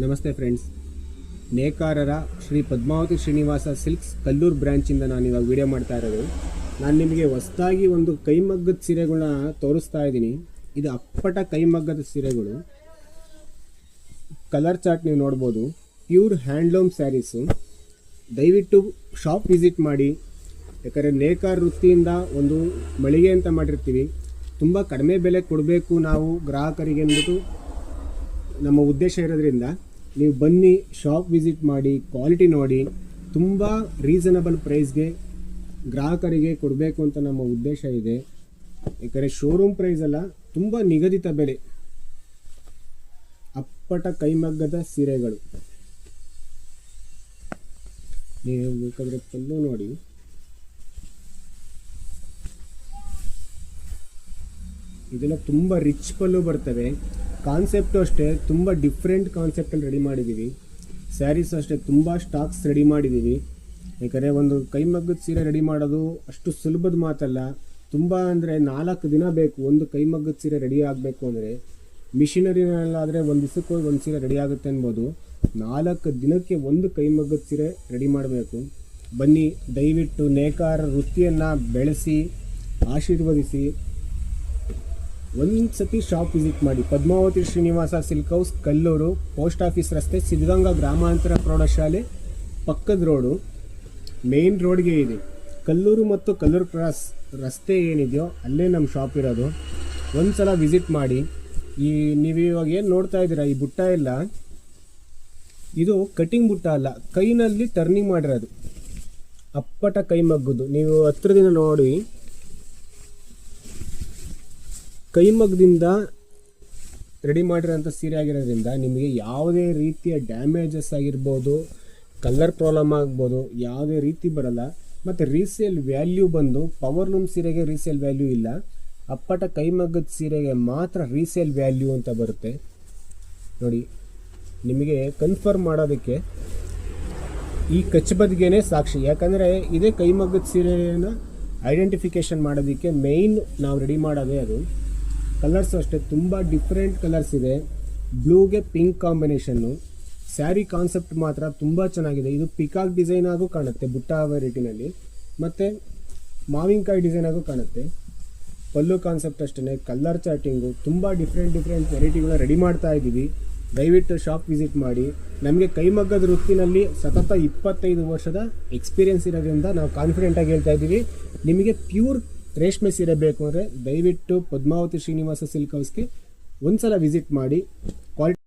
ನಮಸ್ತೆ ಫ್ರೆಂಡ್ಸ್. ನೇಕಾರರ ಶ್ರೀ ಪದ್ಮಾವತಿ ಶ್ರೀನಿವಾಸ ಸಿಲ್ಕ್ಸ್ ಕಲ್ಲೂರು ಬ್ರ್ಯಾಂಚಿಂದ ನಾನು ಇವಾಗ ವಿಡಿಯೋ ಮಾಡ್ತಾ ಇರೋದು. ನಾನು ನಿಮಗೆ ಹೊಸದಾಗಿ ಒಂದು ಕೈಮಗ್ಗದ ಸೀರೆಗಳನ್ನ ತೋರಿಸ್ತಾ ಇದ್ದೀನಿ. ಇದು ಅಪ್ಪಟ ಕೈಮಗ್ಗದ ಸೀರೆಗಳು. ಕಲರ್ ಚಾರ್ಟ್ ನೀವು ನೋಡ್ಬೋದು. Pure handloom saris. ದಯವಿಟ್ಟು ಶಾಪ್ ವಿಸಿಟ್ ಮಾಡಿ. ಯಾಕಂದರೆ ನೇಕಾರ ವೃತ್ತಿಯಿಂದ ಒಂದು ಮಳಿಗೆ ಅಂತ ಮಾಡಿರ್ತೀವಿ. ತುಂಬ ಕಡಿಮೆ ಬೆಲೆ ಕೊಡಬೇಕು ನಾವು ಗ್ರಾಹಕರಿಗೆ ಅಂದ್ಬಿಟ್ಟು ನಮ್ಮ ಉದ್ದೇಶ ಇರೋದ್ರಿಂದ ನೀವು ಬನ್ನಿ, ಶಾಪ್ ವಿಸಿಟ್ ಮಾಡಿ, ಕ್ವಾಲಿಟಿ ನೋಡಿ, ತುಂಬ ರೀಸನಬಲ್ ಪ್ರೈಸ್ಗೆ ಗ್ರಾಹಕರಿಗೆ ಕೊಡಬೇಕು ಅಂತ ನಮ್ಮ ಉದ್ದೇಶ ಇದೆ. ಯಾಕಂದರೆ ಶೋರೂಮ್ ಪ್ರೈಸ್ ಅಲ್ಲ, ತುಂಬ ನಿಗದಿತ ಬೆಲೆ. ಅಪ್ಪಟ ಕೈಮಗ್ಗದ ಸೀರೆಗಳು. ನೀವು ಬೇಕಾದರೆ ಪಲ್ಲು ನೋಡಿ. ಇದೆಲ್ಲ ತುಂಬ ರಿಚ್ ಪಲ್ಲು ಬರ್ತವೆ. ಕಾನ್ಸೆಪ್ಟು ಅಷ್ಟೇ ತುಂಬ ಡಿಫ್ರೆಂಟ್ ಕಾನ್ಸೆಪ್ಟಲ್ಲಿ ರೆಡಿ ಮಾಡಿದ್ದೀವಿ. ಸ್ಯಾರೀಸ್ ಅಷ್ಟೇ ತುಂಬ ಸ್ಟಾಕ್ಸ್ ರೆಡಿ ಮಾಡಿದ್ದೀವಿ. ಯಾಕಂದರೆ ಒಂದು ಕೈಮಗ್ಗದ ಸೀರೆ ರೆಡಿ ಮಾಡೋದು ಅಷ್ಟು ಸುಲಭದ ಮಾತಲ್ಲ. ತುಂಬ ಅಂದರೆ 4 ದಿನ ಬೇಕು ಒಂದು ಕೈಮಗ್ಗದ ಸೀರೆ ರೆಡಿ ಆಗಬೇಕು. ಅಂದರೆ ಮಿಷಿನರಿನಲ್ಲಾದರೆ ಒಂದು ದಿವಸಕ್ಕೆ ಒಂದು ಸೀರೆ ರೆಡಿ ಆಗುತ್ತೆ ಅನ್ಬೋದು. 4 ದಿನಕ್ಕೆ ಒಂದು ಕೈಮಗ್ಗದ ಸೀರೆ ರೆಡಿ ಮಾಡಬೇಕು. ಬನ್ನಿ, ದಯವಿಟ್ಟು ನೇಕಾರ ವೃತ್ತಿಯನ್ನು ಬೆಳೆಸಿ ಆಶೀರ್ವದಿಸಿ ಒಂದು ಸತಿ ಶಾಪ್ ವಿಸಿಟ್ ಮಾಡಿ. Padmavathi Srinivasa silk house, Kallur, post office ರಸ್ತೆ, ಸಿದ್ಧಗಂಗಾ ಗ್ರಾಮಾಂತರ ಪ್ರೌಢಶಾಲೆ ಪಕ್ಕದ ರೋಡು, ಮೇನ್ ರೋಡ್ಗೆ ಇದೆ. ಕಲ್ಲೂರು ಮತ್ತು ಕಲ್ಲೂರು ಕ್ರಾಸ್ ರಸ್ತೆ ಏನಿದೆಯೋ ಅಲ್ಲೇ ನಮ್ಮ ಶಾಪ್ ಇರೋದು. ಒಂದು ಸಲ ವಿಸಿಟ್ ಮಾಡಿ. ನೀವು ಇವಾಗ ಏನು ನೋಡ್ತಾ ಇದ್ದೀರಾ, ಈ ಬುಟ್ಟ ಎಲ್ಲ ಇದು ಕಟಿಂಗ್ ಬುಟ್ಟ ಅಲ್ಲ, ಕೈನಲ್ಲಿ ಟರ್ನಿಂಗ್ ಮಾಡಿರೋದು. ಅಪ್ಪಟ ಕೈಮಗ್ಗದು. ನೀವು ಹತ್ರದಿಂದ ನೋಡಿ, ಕೈಮಗ್ಗದಿಂದ ರೆಡಿ ಮಾಡಿರೋಂಥ ಸೀರೆ ಆಗಿರೋದ್ರಿಂದ ನಿಮಗೆ ಯಾವುದೇ ರೀತಿಯ ಡ್ಯಾಮೇಜಸ್ ಆಗಿರ್ಬೋದು, ಕಲರ್ ಪ್ರಾಬ್ಲಮ್ ಆಗ್ಬೋದು, ಯಾವುದೇ ರೀತಿ ಬರಲ್ಲ. ಮತ್ತು ರೀಸೇಲ್ ವ್ಯಾಲ್ಯೂ ಬಂದು ಪವರ್ಲೂಮ್ ಸೀರೆಗೆ ರೀಸೇಲ್ ವ್ಯಾಲ್ಯೂ ಇಲ್ಲ. ಅಪ್ಪಟ ಕೈಮಗ್ಗದ ಸೀರೆಗೆ ಮಾತ್ರ ರೀಸೇಲ್ ವ್ಯಾಲ್ಯೂ ಅಂತ ಬರುತ್ತೆ. ನೋಡಿ, ನಿಮಗೆ ಕನ್ಫರ್ಮ್ ಮಾಡೋದಕ್ಕೆ ಈ ಕಚ್ಚಬದ್ಗೆನೇ ಸಾಕ್ಷಿ. ಯಾಕಂದರೆ ಇದೇ ಕೈಮಗ್ಗದ ಸೀರೆಯನ್ನು ಐಡೆಂಟಿಫಿಕೇಷನ್ ಮಾಡೋದಕ್ಕೆ ಮೇಯ್ನ್ ನಾವು ರೆಡಿ ಮಾಡೋದೇ ಅದು. ಕಲರ್ಸ್ ಅಷ್ಟೇ ತುಂಬ ಡಿಫ್ರೆಂಟ್ ಕಲರ್ಸ್ ಇದೆ. ಬ್ಲೂಗೆ ಪಿಂಕ್ ಕಾಂಬಿನೇಷನ್ನು. ಸ್ಯಾರಿ ಕಾನ್ಸೆಪ್ಟ್ ಮಾತ್ರ ತುಂಬ ಚೆನ್ನಾಗಿದೆ. ಇದು ಪಿಕಾಕ್ ಡಿಸೈನ್ ಆಗು ಕಾಣುತ್ತೆ ಬುಟ್ಟ ವೆರೈಟಿನಲ್ಲಿ, ಮತ್ತು ಮಾವಿನಕಾಯಿ ಡಿಸೈನ್ ಆಗು ಕಾಣುತ್ತೆ. ಪಲ್ಲು ಕಾನ್ಸೆಪ್ಟ್ ಅಷ್ಟೇ. ಕಲರ್ ಚಾರ್ಟಿಂಗು ತುಂಬ ಡಿಫ್ರೆಂಟ್ ವೆರೈಟಿಗಳನ್ನ ರೆಡಿ ಮಾಡ್ತಾ ಇದ್ದೀವಿ. ದಯವಿಟ್ಟು ಶಾಪ್ ವಿಸಿಟ್ ಮಾಡಿ. ನಮಗೆ ಕೈಮಗ್ಗದ ವೃತ್ತಿನಲ್ಲಿ ಸತತ 25 ವರ್ಷದ ಎಕ್ಸ್ಪೀರಿಯೆನ್ಸ್ ಇರೋದ್ರಿಂದ ನಾವು ಕಾನ್ಫಿಡೆಂಟಾಗಿ ಹೇಳ್ತಾ ಇದ್ದೀವಿ. ನಿಮಗೆ ಪ್ಯೂರ್ ರೇಷ್ಮೆ ಸೀರೆ ಬೇಕು ಅಂದರೆ ದಯವಿಟ್ಟು ಪದ್ಮಾವತಿ ಶ್ರೀನಿವಾಸ ಸಿಲ್ಕ್ ಹೌಸ್ಗೆ ಒಂದು ಸಲ ವಿಸಿಟ್ ಮಾಡಿ. ಕ್ವಾಲಿಟಿ